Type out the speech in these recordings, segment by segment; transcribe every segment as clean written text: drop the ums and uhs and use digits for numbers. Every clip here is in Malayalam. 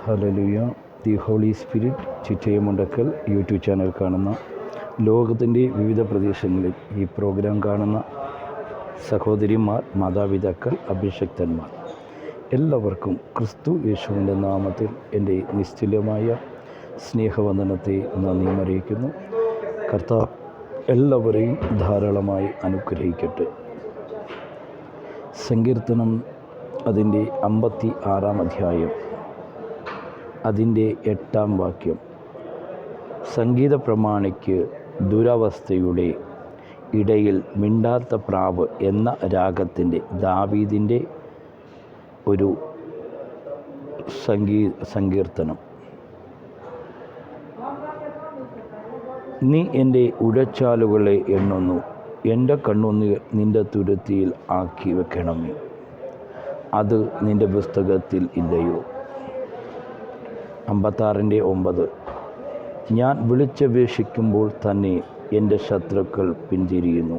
Hallelujah. The holy spirit Chittayamundakkal YouTube channel കാണുന്ന ലോകത്തിൻ്റെ വിവിധ പ്രദേശങ്ങളിൽ ഈ പ്രോഗ്രാം കാണുന്ന സഹോദരിമാർ, മാതാപിതാക്കൾ, അഭിഷിക്തന്മാർ എല്ലാവർക്കും ക്രിസ്തു യേശുവിൻ്റെ നാമത്തിൽ എൻ്റെ നിശ്ചലമായ സ്നേഹവന്ദനത്തെ നന്ദി അറിയിക്കുന്നു. കർത്താവ് എല്ലാവരെയും ധാരാളമായി അനുഗ്രഹിക്കട്ടെ. സങ്കീർത്തനം അതിൻ്റെ 56-ാം അധ്യായം, അതിൻ്റെ 8-ാം വാക്യം. സംഗീത പ്രമാണിക്ക് ദുരവസ്ഥയുടെ ഇടയിൽ മിണ്ടാത്ത പ്രാവ് എന്ന രാഗത്തിൻ്റെ ദാവീദിൻ്റെ ഒരു സങ്കീർത്തനം. നീ എൻ്റെ ഉഴച്ചാലുകളെ എണ്ണുന്നു, എൻ്റെ കണ്ണുനീർ നിൻ്റെ തുരുത്തിയിൽ ആക്കി വെക്കണമേ. അത് നിൻ്റെ പുസ്തകത്തിൽ ഇല്ലയോ? 56-9. ഞാൻ വിളിച്ചപേക്ഷിക്കുമ്പോൾ തന്നെ എൻ്റെ ശത്രുക്കൾ പിന്തിരിയുന്നു.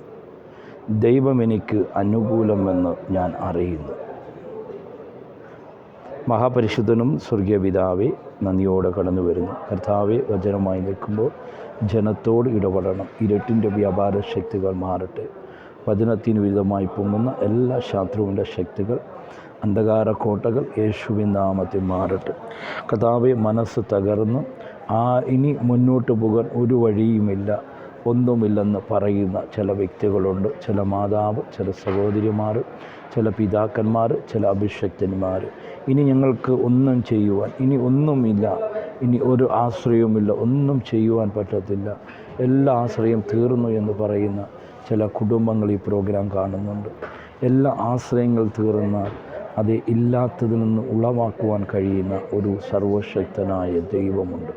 ദൈവം എനിക്ക് അനുകൂലമെന്ന് ഞാൻ അറിയുന്നു. മഹാപരിശുദ്ധനും സ്വർഗീയ പിതാവേ, നന്ദിയോടെ കടന്നു വരുന്നു. കർത്താവെ, വചനമായി നിൽക്കുമ്പോൾ ജനത്തോട് ഇടപെടണം. ഇരുട്ടിൻ്റെ വ്യാപാര ശക്തികൾ മാറട്ടെ. വചനത്തിന് വിരുദ്ധമായി പൊങ്ങുന്ന എല്ലാ ശത്രുവിൻ്റെ ശക്തികൾ, അന്ധകാര കോട്ടകൾ യേശുവിൻ നാമത്തിൽ മാറട്ടെ. കർത്താവെ, മനസ്സ് തകർന്ന് ഇനി മുന്നോട്ട് പോകാൻ ഒരു വഴിയുമില്ല, ഒന്നുമില്ലെന്ന് പറയുന്ന ചില വ്യക്തികളുണ്ട്. ചില മാതാവ്, ചില സഹോദരിമാർ, ചില പിതാക്കന്മാർ, ചില അഭിഷിക്തന്മാർ. ഇനി ഞങ്ങൾക്ക് ഒന്നും ചെയ്യുവാൻ, ഇനി ഒന്നുമില്ല, ഇനി ഒരു ആശ്രയവുമില്ല, ഒന്നും ചെയ്യുവാൻ പറ്റത്തില്ല, എല്ലാ ആശ്രയം തീർന്നു എന്ന് പറയുന്ന ചില കുടുംബങ്ങൾ ഈ പ്രോഗ്രാം കാണുന്നുണ്ട്. എല്ലാ ആശ്രയങ്ങൾ തീർന്നാൽ അത് ഇല്ലാത്തതിൽ നിന്ന് ഉളവാക്കുവാൻ കഴിയുന്ന ഒരു സർവശക്തനായ ദൈവമുണ്ട്.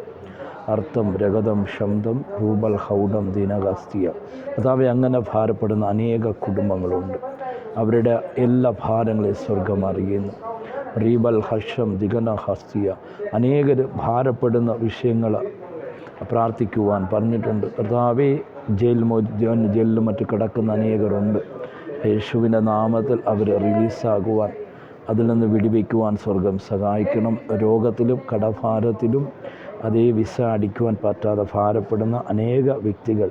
അർത്ഥം രഗതം ശബ്ദം രൂപൽ ഹൗഡം ദിനഹസ്തിയ. കർത്താവെ, അങ്ങനെ ഭാരപ്പെടുന്ന അനേക കുടുംബങ്ങളുണ്ട്. അവരുടെ എല്ലാ ഭാരങ്ങളെ സ്വർഗം അറിയുന്നു. റീബൽ ഹർഷം ദിഗന ഹസ്തിയ. അനേകർ ഭാരപ്പെടുന്ന വിഷയങ്ങൾ പ്രാർത്ഥിക്കുവാൻ പറഞ്ഞിട്ടുണ്ട്. കർത്താവെ, ജയിലിലും മറ്റു കിടക്കുന്ന അനേകരുണ്ട്. യേശുവിൻ്റെ നാമത്തിൽ അവർ റിലീസാകുവാൻ, അതിൽ നിന്ന് വിടുവിക്കുവാൻ സ്വർഗം സഹായിക്കണം. രോഗത്തിലും കടഭാരത്തിലും അതേ വിസ അടിക്കുവാൻ പറ്റാതെ ഭാരപ്പെടുന്ന അനേക വ്യക്തികൾ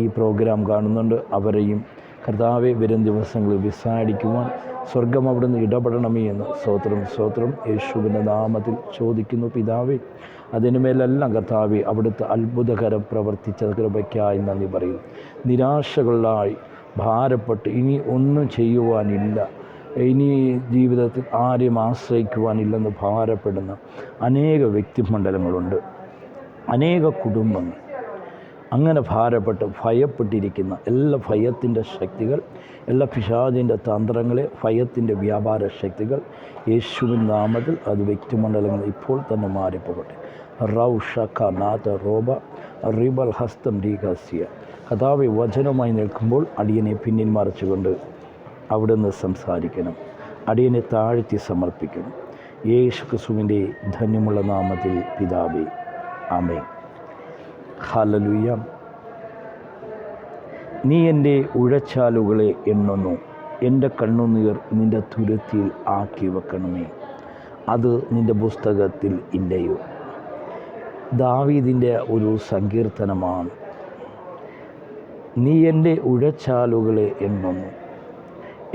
ഈ പ്രോഗ്രാം കാണുന്നുണ്ട്. അവരെയും കർത്താവെ, വരും ദിവസങ്ങളിൽ വിസ അടിക്കുവാൻ സ്വർഗം അവിടുന്ന് ഇടപെടണമേ എന്ന് സ്തോത്രം യേശുവിൻ്റെ നാമത്തിൽ ചോദിക്കുന്നു പിതാവേ. അതിനുമേലെല്ലാം കർത്താവെ, അവിടുത്തെ അത്ഭുതകരം പ്രവർത്തിച്ച കൃപയ്ക്കായി നന്ദി പറയും. നിരാശകളായി ഭാരപ്പെട്ട് ഇനി ഒന്നും ചെയ്യുവാനില്ല, ഇനി ജീവിതത്തിൽ ആരെയും ആശ്രയിക്കുവാനില്ലെന്ന് ഭാരപ്പെടുന്ന അനേക വ്യക്തിമണ്ഡലങ്ങളുണ്ട്, അനേക കുടുംബങ്ങൾ. അങ്ങനെ ഭാരപ്പെട്ട് ഭയപ്പെട്ടിരിക്കുന്ന എല്ലാ ഭയത്തിൻ്റെ ശക്തികൾ, എല്ലാ പിശാചിൻ്റെ തന്ത്രങ്ങളെ, ഭയത്തിൻ്റെ വ്യാപാര ശക്തികൾ യേശുവിൻ നാമത്തിൽ അത് വ്യക്തിമണ്ഡലങ്ങൾ ഇപ്പോൾ തന്നെ മാറിപ്പോകട്ടെ. റൗഷക്ക നാഥ റോബ റിബൽ ഹസ്തം ഡീകാസിയ. കഥാവെ, വചനമായി നിൽക്കുമ്പോൾ അടിയനെ പിന്നിൽ മറിച്ചുകൊണ്ട് അവിടുന്ന് സംസാരിക്കണം. അടിയനെ താഴ്ത്തി സമർപ്പിക്കണം. യേശു ക്രിസ്തുവിൻ്റെ ധന്യമുള്ള നാമത്തിൽ പിതാവേ, ആമേൻ. ഹല്ലേലൂയ. നീ എൻ്റെ ഉഴച്ചാലുകളെ എണ്ണുന്നു, എൻ്റെ കണ്ണുനീർ നിൻ്റെ തുരുത്തിയിൽ ആക്കി വെക്കണമേ. അത് നിൻ്റെ പുസ്തകത്തിൽ ഇല്ലയോ? ദാവീദിൻ്റെ ഒരു സങ്കീർത്തനമാണ്. നീ എൻ്റെ ഉഴച്ചാലുകളെ എണ്ണുന്നു,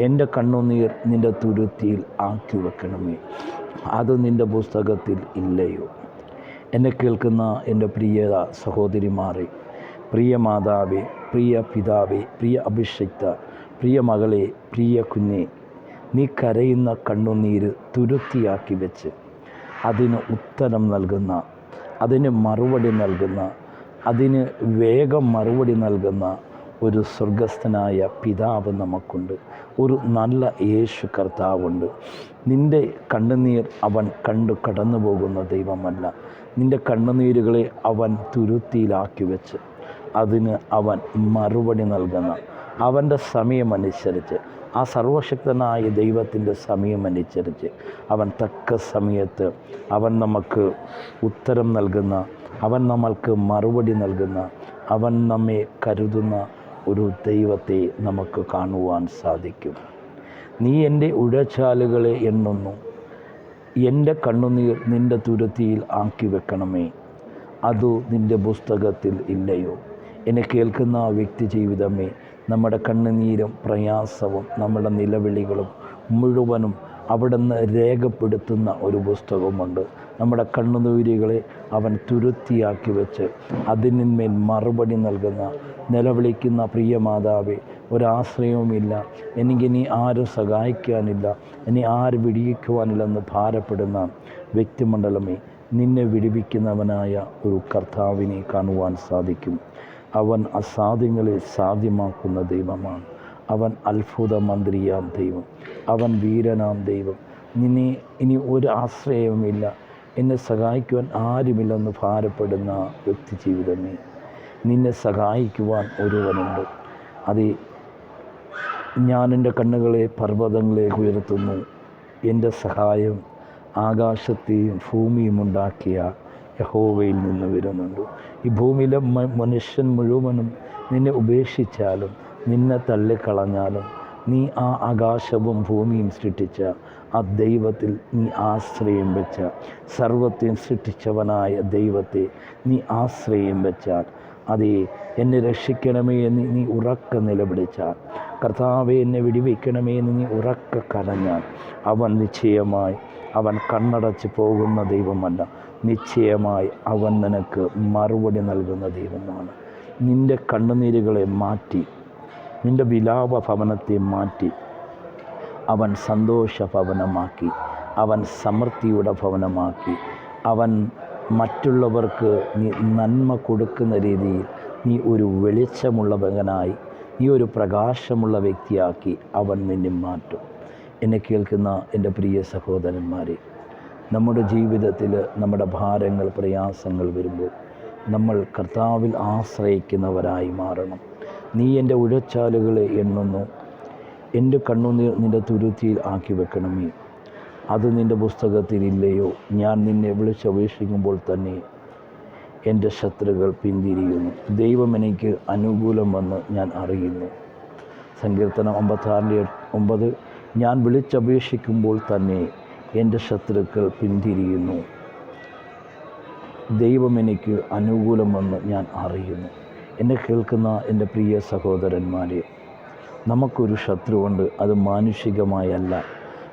എൻ്റെ കണ്ണുനീർ നിൻ്റെ തുരുത്തിയിൽ ആക്കി വെക്കണമേ. അത് നിൻ്റെ പുസ്തകത്തിൽ ഇല്ലയോ? എന്നെ കേൾക്കുന്ന എൻ്റെ പ്രിയ സഹോദരിമാരെ, പ്രിയ മാതാവേ, പ്രിയ പിതാവേ, പ്രിയ അഭിഷിക്ത, പ്രിയ മകളെ, പ്രിയ കുഞ്ഞെ, നീ കരയുന്ന കണ്ണുനീര് തുരുത്തിയാക്കി വെച്ച് അതിന് ഉത്തരം നൽകുന്ന, അതിന് മറുപടി നൽകുന്ന, അതിന് വേഗം മറുപടി നൽകുന്ന ഒരു സ്വർഗസ്ഥനായ പിതാവ് നമുക്കുണ്ട്. ഒരു നല്ല യേശു കർത്താവുണ്ട്. നിൻ്റെ കണ്ണുനീർ അവൻ കടന്നു പോകുന്ന ദൈവമല്ല. നിൻ്റെ കണ്ണുനീരുകളെ അവൻ തുരുത്തിയിലാക്കി വെച്ച് അതിന് അവൻ മറുപടി നൽകുന്ന, അവൻ്റെ സമയമനുസരിച്ച്, ആ സർവശക്തനായ ദൈവത്തിൻ്റെ സമയമനുസരിച്ച് അവൻ തക്ക സമയത്ത് അവൻ നമുക്ക് ഉത്തരം നൽകുന്ന, അവൻ നമ്മൾക്ക് മറുപടി നൽകുന്ന, അവൻ നമ്മെ കരുതുന്ന ഒരു ദൈവത്തെ നമുക്ക് കാണുവാൻ സാധിക്കും. നീ എൻ്റെ ഉഴച്ചാലുകളെ എണ്ണുന്നു, എൻ്റെ കണ്ണുനീർ നിൻ്റെ തുരുത്തിയിൽ ആക്കി വെക്കണമേ, അതു നിൻ്റെ പുസ്തകത്തിൽ ഇല്ലയോ? എന്നെ കേൾക്കുന്ന വ്യക്തി ജീവിതമേ, നമ്മുടെ കണ്ണുനീരും പ്രയാസവും നമ്മുടെ നിലവിളികളും മുഴുവനും അവിടുന്ന് രേഖപ്പെടുത്തുന്ന ഒരു പുസ്തകമുണ്ട്. നമ്മുടെ കണ്ണുനീരുകളെ അവൻ തുരുത്തിയാക്കി വെച്ച് അതിന്മേൽ മറുപടി നൽകുന്ന, നിലവിളിക്കുന്ന പ്രിയ മാതാവേ, ഒരാശ്രയവുമില്ല, എനിക്കിനി ആരും സഹായിക്കാനില്ല, ഇനി ആരും വിടിയിക്കുവാനില്ലെന്ന് ഭാരപ്പെടുന്ന വ്യക്തിമണ്ഡലമേ, നിന്നെ വിടിവിക്കുന്നവനായ ഒരു കർത്താവിനെ കാണുവാൻ സാധിക്കും. അവൻ അസാധ്യങ്ങളെ സാധ്യമാക്കുന്ന ദൈവമാണ്. അവൻ അത്ഭുത മന്ത്രിയാം ദൈവം, അവൻ വീരനാം ദൈവം. നിന്നെ ഇനി ഒരു ആശ്രയവുമില്ല, എന്നെ സഹായിക്കുവാൻ ആരുമില്ലെന്ന് ഭാരപ്പെടുന്ന വ്യക്തി ജീവിതമേ, നിന്നെ സഹായിക്കുവാൻ ഒരുവനുണ്ട്. അത് ഞാൻ എൻ്റെ കണ്ണുകളെ പർവ്വതങ്ങളെ ഉയർത്തുന്നു, എൻ്റെ സഹായം ആകാശത്തെയും ഭൂമിയും ഉണ്ടാക്കിയ യഹോവയിൽ നിന്ന് വരുന്നുണ്ട്. ഈ ഭൂമിയിലെ മനുഷ്യൻ മുഴുവനും നിന്നെ ഉപേക്ഷിച്ചാലും നിന്നെ തള്ളിക്കളഞ്ഞാലും നീ ആ ആകാശവും ഭൂമിയും സൃഷ്ടിച്ച ആ ദൈവത്തിൽ നീ ആശ്രയം വെച്ച, സർവത്തെയും സൃഷ്ടിച്ചവനായ ദൈവത്തെ നീ ആശ്രയം വെച്ചാൽ, അതേ എന്നെ രക്ഷിക്കണമേ എന്ന് നീ ഉറക്ക നിലവിളിച്ചാൽ, കർത്താവെ എന്നെ വിടിവെക്കണമേ എന്ന് നീ ഉറക്ക കരഞ്ഞാൽ, അവൻ നിശ്ചയമായി അവൻ കണ്ണടച്ച് പോകുന്ന ദൈവമല്ല, നിശ്ചയമായി അവൻ നിനക്ക് മറുപടി നൽകുന്ന ദൈവമാണ്. നിൻ്റെ കണ്ണുനീരുകളെ മാറ്റി, നിൻ്റെ വിലാപ ഭവനത്തെ മാറ്റി അവൻ സന്തോഷ ഭവനമാക്കി, അവൻ സമൃദ്ധിയുടെ ഭവനമാക്കി, അവൻ മറ്റുള്ളവർക്ക് നീ നന്മ കൊടുക്കുന്ന രീതിയിൽ നീ ഒരു വെളിച്ചമുള്ളവനായി, നീ ഒരു പ്രകാശമുള്ള വ്യക്തിയാക്കി അവൻ നിന്നെ മാറ്റും. എന്നെ കേൾക്കുന്ന എൻ്റെ പ്രിയ സഹോദരന്മാരെ, നമ്മുടെ ജീവിതത്തിൽ നമ്മുടെ ഭാരങ്ങൾ പ്രയാസങ്ങൾ വരുമ്പോൾ നമ്മൾ കർത്താവിൽ ആശ്രയിക്കുന്നവരായി മാറണം. നീ എൻ്റെ ഉഴച്ചാലുകളെ എണ്ണുന്നു, എൻ്റെ കണ്ണുനീർ നിൻ്റെ തുരുത്തിയിൽ ആക്കി വെക്കണമേ, അത് നിൻ്റെ പുസ്തകത്തിലില്ലയോ? ഞാൻ നിന്നെ വിളിച്ചപേക്ഷിക്കുമ്പോൾ തന്നെ എൻ്റെ ശത്രുക്കൾ പിന്തിരിയുന്നു. ദൈവം എനിക്ക് അനുകൂലമെന്ന് ഞാൻ അറിയുന്നു. സങ്കീർത്തനം 56:9, ഞാൻ വിളിച്ചപേക്ഷിക്കുമ്പോൾ തന്നെ എൻ്റെ ശത്രുക്കൾ പിന്തിരിയുന്നു. ദൈവം എനിക്ക് അനുകൂലമെന്ന് ഞാൻ അറിയുന്നു. എന്നെ കേൾക്കുന്ന എൻ്റെ പ്രിയ സഹോദരന്മാരെ, നമുക്കൊരു ശത്രുവുണ്ട്. അത് മാനുഷികമായല്ല,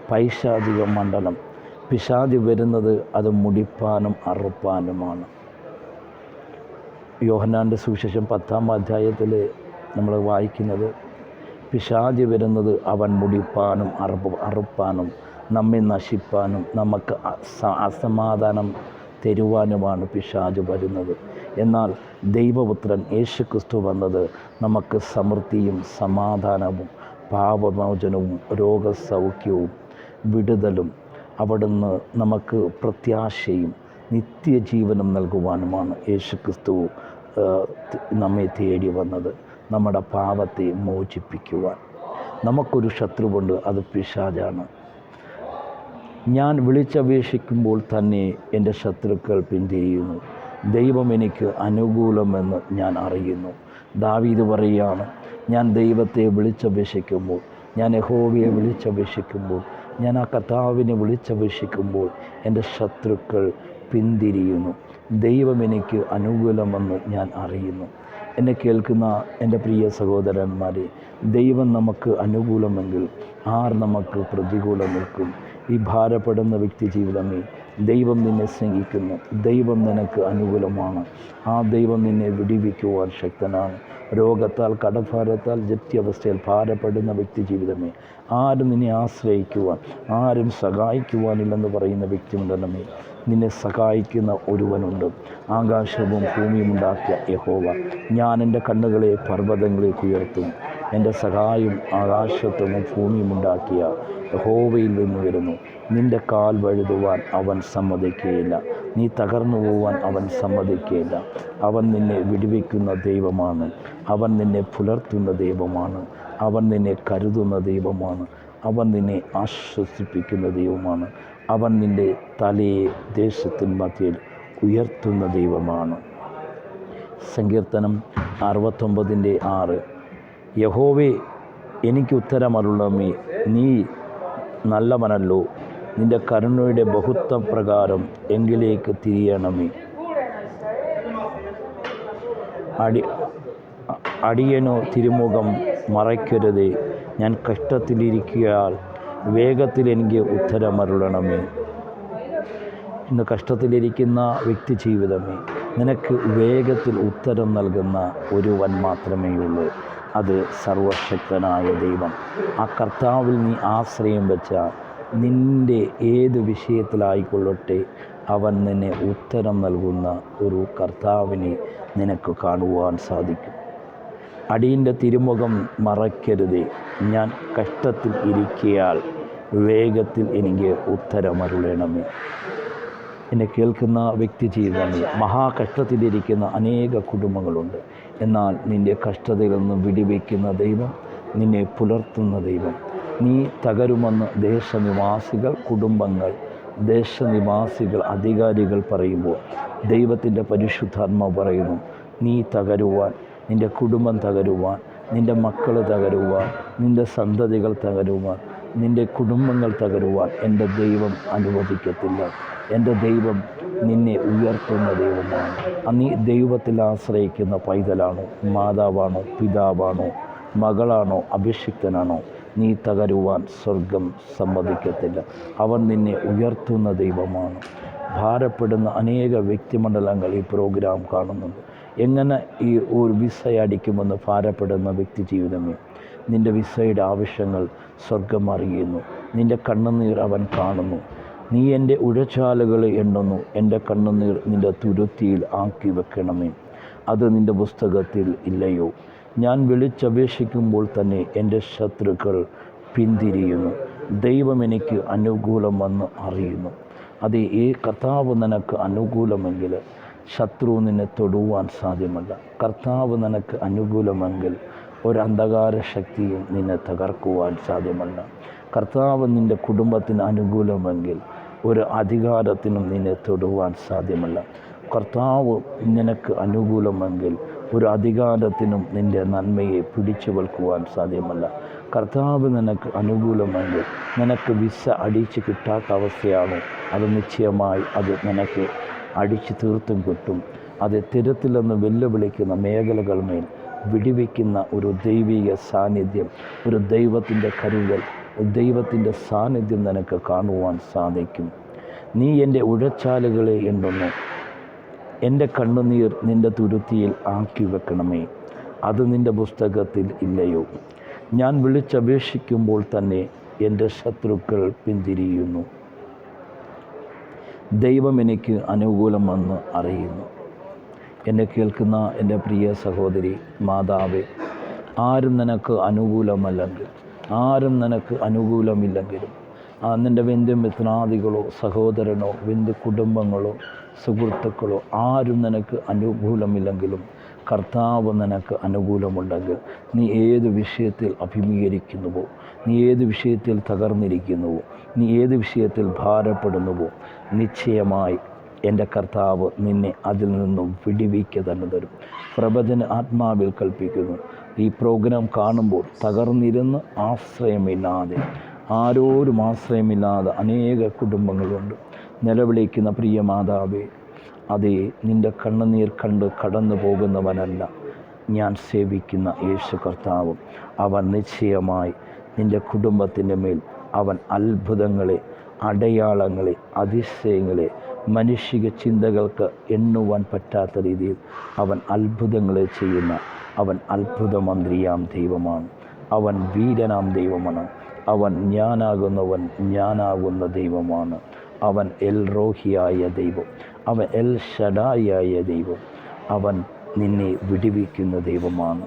പൈശാചിക മണ്ഡലം. പിശാച് വരുന്നത് അത് മുടിപ്പാനും അറുപ്പാനുമാണ്. യോഹന്നാൻ്റെ സുവിശേഷം 10-ാം അധ്യായത്തിൽ നമ്മൾ വായിക്കുന്നത്, പിശാച് വരുന്നത് അവൻ മുടിപ്പാനും അറുപ്പാനും നമ്മെ നശിപ്പാനും നമുക്ക് അസമാധാനം തരുവാനുമാണ് പിശാച് വരുന്നത്. എന്നാൽ ദൈവപുത്രൻ യേശുക്രിസ്തു വന്നത് നമുക്ക് സമൃദ്ധിയും സമാധാനവും പാപമോചനവും രോഗസൗഖ്യവും വിടുതലും അവിടുന്ന് നമുക്ക് പ്രത്യാശയും നിത്യജീവനും നൽകുവാനുമാണ് യേശുക്രിസ്തു നമ്മെ തേടി വന്നത്, നമ്മുടെ പാപത്തെ മോചിപ്പിക്കുവാൻ. നമുക്കൊരു ശത്രുവുണ്ട്, അത് പിശാചാണ്. ഞാൻ വിളിച്ചപേക്ഷിക്കുമ്പോൾ തന്നെ എൻ്റെ ശത്രുക്കൾ പിന്തിരിയുന്നു. ദൈവം എനിക്ക് അനുകൂലമെന്ന് ഞാൻ അറിയുന്നു. ദാവീദ് പറയുകയാണ്, ഞാൻ ദൈവത്തെ വിളിച്ചപേക്ഷിക്കുമ്പോൾ, ഞാൻ യഹോവയെ വിളിച്ചപേക്ഷിക്കുമ്പോൾ, ഞാൻ ആ കർത്താവിനെ വിളിച്ചപേക്ഷിക്കുമ്പോൾ എൻ്റെ ശത്രുക്കൾ പിന്തിരിയുന്നു. ദൈവം എനിക്ക് അനുകൂലമെന്ന് ഞാൻ അറിയുന്നു. എന്നെ കേൾക്കുന്ന എൻ്റെ പ്രിയ സഹോദരന്മാരെ, ദൈവം നമുക്ക് അനുകൂലമെങ്കിൽ ആർ നമുക്ക് പ്രതികൂലം നിൽക്കും? ഈ ഭാരപ്പെടുന്ന വ്യക്തി ജീവിതമേ, ദൈവം നിന്നെ സ്നേഹിക്കുന്നു. ദൈവം നിനക്ക് അനുകൂലമാണ്. ആ ദൈവം നിന്നെ വിടിവിക്കുവാൻ ശക്തനാണ്. രോഗത്താൽ, കടഭാരത്താൽ, ജപ്തിയവസ്ഥയിൽ ഭാരപ്പെടുന്ന വ്യക്തി ജീവിതമേ, ആരും നിന്നെ ആശ്രയിക്കുവാൻ, ആരും സഹായിക്കുവാനില്ലെന്ന് പറയുന്ന വ്യക്തിമുണ്ടല്ലമേ, നിന്നെ സഹായിക്കുന്ന ഒരുവനുണ്ട്. ആകാശവും ഭൂമിയും ഉണ്ടാക്കിയ യഹോവ, ഞാൻ എൻ്റെ കണ്ണുകളെ പർവ്വതങ്ങളിലേക്ക് ഉയർത്തും. എൻ്റെ സഹായം ആകാശത്തും ഭൂമിയും ഉണ്ടാക്കിയ യഹോവയിൽ നിന്ന് വരുന്നു. നിൻ്റെ കാൽ വഴുതുവാൻ അവൻ സമ്മതിക്കുകയില്ല, നീ തകർന്നു പോവാൻ അവൻ സമ്മതിക്കുകയില്ല. അവൻ നിന്നെ വിടുവിക്കുന്ന ദൈവമാണ്, അവൻ നിന്നെ പുലർത്തുന്ന ദൈവമാണ്, അവൻ നിന്നെ കരുതുന്ന ദൈവമാണ്, അവൻ നിന്നെ ആശ്വസിപ്പിക്കുന്ന ദൈവമാണ്, അവൻ നിൻ്റെ തലയെ ദേശത്തിൻ മധ്യയിൽ ഉയർത്തുന്ന ദൈവമാണ്. സങ്കീർത്തനം 69:6, യഹോവേ എനിക്ക് ഉത്തരമരുളണമേ, നീ നല്ലവനല്ലോ, നിൻ്റെ കരുണയുടെ ബഹുത്വ പ്രകാരം എങ്കിലേക്ക് തിരിയണമേ. അടിയനോ തിരുമുഖം മറയ്ക്കരുതേ. ഞാൻ കഷ്ടത്തിലിരിക്കയാൽ വേഗത്തിൽ എനിക്ക് ഉത്തരമരുളണമേ. ഇന്ന് കഷ്ടത്തിലിരിക്കുന്ന വ്യക്തി ജീവിതമേ, നിനക്ക് വേഗത്തിൽ ഉത്തരം നൽകുന്ന ഒരുവൻ മാത്രമേ ഉള്ളൂ. അത് സർവശക്തനായ ദൈവം. ആ കർത്താവിൽ നീ ആശ്രയം വെച്ചാൽ നിൻ്റെ ഏത് വിഷയത്തിലായിക്കൊള്ളട്ടെ, അവൻ നിന്നെ ഉത്തരം നൽകുന്ന ഒരു കർത്താവിനെ നിനക്ക് കാണുവാൻ സാധിക്കും. അടിയൻ്റെ തിരുമുഖം മറയ്ക്കരുതേ. ഞാൻ കഷ്ടത്തിൽ ഇരിക്കയാൽ വേഗത്തിൽ എനിക്ക് ഉത്തരമരുളണമേ. എന്നെ കേൾക്കുന്ന വ്യക്തി ജീവിതമേ, മഹാകഷ്ടത്തിലിരിക്കുന്ന അനേക കുടുംബങ്ങളുണ്ട്. എന്നാൽ നിൻ്റെ കഷ്ടതയിൽ നിന്ന് വിടിവെക്കുന്ന ദൈവം, നിന്നെ പുലർത്തുന്ന ദൈവം. നീ തകരുമെന്ന് ദേശനിവാസികൾ, കുടുംബങ്ങൾ, ദേശനിവാസികൾ, അധികാരികൾ പറയുമ്പോൾ ദൈവത്തിൻ്റെ പരിശുദ്ധാത്മാവ് പറയുന്നു, നീ തകരുവാൻ, നിൻ്റെ കുടുംബം തകരുവാൻ, നിൻ്റെ മക്കൾ തകരുവാൻ, നിൻ്റെ സന്തതികൾ തകരുവാൻ, നിൻ്റെ കുടുംബങ്ങൾ തകരുവാൻ എൻ്റെ ദൈവം അനുവദിക്കത്തില്ല. എൻ്റെ ദൈവം നിന്നെ ഉയർത്തുന്ന ദൈവമാണ്. നീ ദൈവത്തിൽ ആശ്രയിക്കുന്ന പൈതലാണോ, മാതാവാണോ, പിതാവാണോ, മകളാണോ, അഭിഷിക്തനാണോ, നീ തകരുവാൻ സ്വർഗം സമ്മതിക്കത്തില്ല. അവൻ നിന്നെ ഉയർത്തുന്ന ദൈവമാണ്. ഭാരപ്പെടുന്ന അനേക വ്യക്തിമണ്ഡലങ്ങൾ ഈ പ്രോഗ്രാം കാണുന്നുണ്ട്. എങ്ങനെ ഈ ഒരു വിസ അടിക്കുമെന്ന് ഭാരപ്പെടുന്ന വ്യക്തി ജീവിതമേ, നിൻ്റെ വിസയുടെ ആവശ്യങ്ങൾ സ്വർഗം അറിയുന്നു. നിൻ്റെ കണ്ണുനീർ അവൻ കാണുന്നു. നീ എൻ്റെ ഉഴച്ചാലുകളെ എണ്ണുന്നു. എൻ്റെ കണ്ണുനീർ നിൻ്റെ തുരുത്തിയിൽ ആക്കി വെക്കണമേ. അത് നിൻ്റെ പുസ്തകത്തിൽ ഇല്ലയോ? ഞാൻ വിളിച്ചപേക്ഷിക്കുമ്പോൾ തന്നെ എൻ്റെ ശത്രുക്കൾ പിന്തിരിയുന്നു. ദൈവം എനിക്ക് അനുകൂലമെന്ന് അറിയുന്നു. അത് ഈ കർത്താവ് നിനക്ക് അനുകൂലമെങ്കിൽ ശത്രു നിന്നെ തൊടുവാൻ സാധ്യമല്ല. കർത്താവ് നിനക്ക് അനുകൂലമെങ്കിൽ ഒരു അന്ധകാര ശക്തിയും നിന്നെ തകർക്കുവാൻ സാധ്യമല്ല. കർത്താവ് നിൻ്റെ കുടുംബത്തിന് അനുകൂലമെങ്കിൽ ഒരു അധികാരത്തിനും നിന്നെ തൊടുവാൻ സാധ്യമല്ല. കർത്താവ് നിനക്ക് അനുകൂലമെങ്കിൽ ഒരു അധികാരത്തിനും നിൻ്റെ നന്മയെ പിടിച്ചു വെക്കുവാൻ സാധ്യമല്ല. കർത്താവ് നിനക്ക് അനുകൂലമെങ്കിൽ നിനക്ക് വിസ അടിച്ച് കിട്ടാത്ത അവസ്ഥയാണോ, അത് നിശ്ചയമായി അത് നിനക്ക് അടിച്ചു തീർത്തും കിട്ടും. അത് തരത്തിലെന്ന് വെല്ലുവിളിക്കുന്ന മേഖലകൾ മേൽ വിടിവെക്കുന്ന ഒരു ദൈവിക സാന്നിധ്യം, ഒരു ദൈവത്തിൻ്റെ കരുതൽ, ദൈവത്തിൻ്റെ സാന്നിധ്യം നിനക്ക് കാണുവാൻ സാധിക്കും. നീ എൻ്റെ ഉഴച്ചാലുകളെ എണ്ണുന്നു. എൻ്റെ കണ്ണുനീർ നിൻ്റെ തുരുത്തിയിൽ ആക്കി വെക്കണമേ. അത് നിൻ്റെ പുസ്തകത്തിൽ ഇല്ലയോ? ഞാൻ വിളിച്ചപേക്ഷിക്കുമ്പോൾ തന്നെ എൻ്റെ ശത്രുക്കൾ പിന്തിരിയുന്നു. ദൈവം എനിക്ക് അനുകൂലമെന്ന് അറിയുന്നു. എന്നെ കേൾക്കുന്ന എൻ്റെ പ്രിയ സഹോദരി, മാതാവേ, ആരും നിനക്ക് അനുകൂലമല്ലെങ്കിൽ, ആരും നിനക്ക് അനുകൂലമില്ലെങ്കിലും, നിൻ്റെ ബന്ധുമിത്രാദികളോ സഹോദരനോ ബന്ധു കുടുംബങ്ങളോ സുഹൃത്തുക്കളോ ആരും നിനക്ക് അനുകൂലമില്ലെങ്കിലും കർത്താവ് നിനക്ക് അനുകൂലമുണ്ടെങ്കിൽ, നീ ഏത് വിഷയത്തിൽ അഭിമുഖീകരിക്കുന്നുവോ, നീ ഏത് വിഷയത്തിൽ തകർന്നിരിക്കുന്നുവോ, നീ ഏത് വിഷയത്തിൽ ഭാരപ്പെടുന്നുവോ, നിശ്ചയമായി എൻ്റെ കർത്താവ് നിന്നെ അതിൽ നിന്നും വിടിവിക്കുക തന്നെ തരും. പ്രവചന ആത്മാവിൽ കൽപ്പിക്കുന്നു, ഈ പ്രോഗ്രാം കാണുമ്പോൾ തകർന്നിരുന്ന് ആശ്രയമില്ലാതെ, ആരോരും ആശ്രയമില്ലാതെ അനേക കുടുംബങ്ങളുണ്ട്. നിലവിളിക്കുന്ന പ്രിയ മാതാവേ, അതേ, നിൻ്റെ കണ്ണുനീർ കണ്ട് കടന്നു പോകുന്നവനല്ല ഞാൻ സേവിക്കുന്ന യേശു കർത്താവും. അവൻ നിശ്ചയമായി നിൻ്റെ കുടുംബത്തിൻ്റെ മേൽ അവൻ അത്ഭുതങ്ങളെ, അടയാളങ്ങളെ, അതിശയങ്ങളെ, മനുഷ്യ ചിന്തകൾക്ക് എണ്ണുവാൻ പറ്റാത്ത രീതിയിൽ അവൻ അത്ഭുതങ്ങളെ ചെയ്യുന്ന അവൻ അത്ഭുതമന്ത്രിയാം ദൈവമാണ്. അവൻ വീരനാം ദൈവമാണ്. അവൻ ഞാനാകുന്നവൻ ഞാനാകുന്ന ദൈവമാണ്. അവൻ എൽ റോഹിയായ ദൈവം, അവൻ എൽ ഷഡായായ ദൈവം. അവൻ നിന്നെ വിടിവിക്കുന്ന ദൈവമാണ്.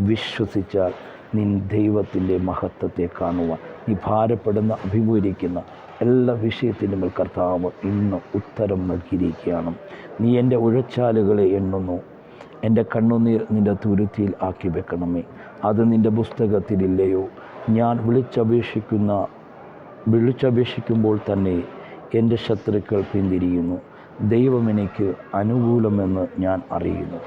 വിശ്വസിച്ചാൽ നിൻ ദൈവത്തിൻ്റെ മഹത്വത്തെ കാണുവാൻ, നീ ഭാരപ്പെടുന്ന അഭിമുഖീകരിക്കുന്ന എല്ലാ വിഷയത്തിനും കർത്താവ് ഇന്ന് ഉത്തരം നൽകിയിരിക്കുകയാണ്. നീ എൻ്റെ ഉഴച്ചാലുകളെ എണ്ണുന്നു. എൻ്റെ കണ്ണുനീർ നിൻ്റെ തുരുത്തിയിൽ ആക്കി വെക്കണമേ. അത് നിൻ്റെ പുസ്തകത്തിലില്ലയോ? ഞാൻ വിളിച്ചപേക്ഷിക്കുമ്പോൾ തന്നെ എൻ്റെ ശത്രുക്കൾ പിന്തിരിയുന്നു. ദൈവം എനിക്ക് അനുകൂലമെന്ന് ഞാൻ അറിയുന്നു.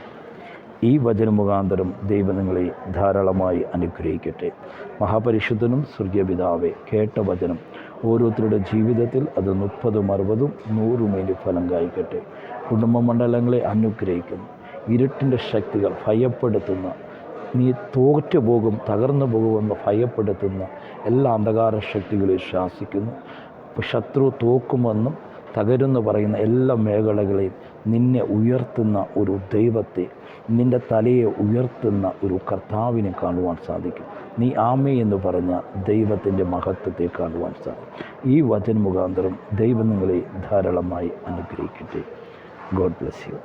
ഈ വചനമുഖാന്തരം ദൈവം നിങ്ങളെ ധാരാളമായി അനുഗ്രഹിക്കട്ടെ. മഹാപരിശുദ്ധനും സ്വർഗീയ പിതാവേ, കേട്ട വചനം ഓരോരുത്തരുടെ ജീവിതത്തിൽ അത് 30, 60, 100 മേനി ഫലം കായ്ക്കട്ടെ. കുടുംബ മണ്ഡലങ്ങളെ അനുഗ്രഹിക്കുന്നു. ഇരുട്ടിൻ്റെ ശക്തികൾ ഭയപ്പെടുത്തുന്ന, നീ തോറ്റുപോകും, തകർന്നു പോകുമെന്ന് ഭയപ്പെടുത്തുന്ന എല്ലാ അന്ധകാര ശക്തികളെ ശാസിക്കുന്നു. ശത്രു തോക്കുമെന്നും തകരുമെന്ന് പറയുന്ന എല്ലാ മേഖലകളെയും നിന്നെ ഉയർത്തുന്ന ഒരു ദൈവത്തെ, നിൻ്റെ തലയെ ഉയർത്തുന്ന ഒരു കർത്താവിനെ കാണുവാൻ സാധിക്കും. നീ ആമേ എന്ന് പറഞ്ഞ ദൈവത്തിൻ്റെ മഹത്വത്തെ കാണുവാൻ സാധിക്കും. ഈ വചന മുഖാന്തരം ദൈവം നിങ്ങളെ ധാരാളമായി അനുഗ്രഹിക്കട്ടെ. God bless you.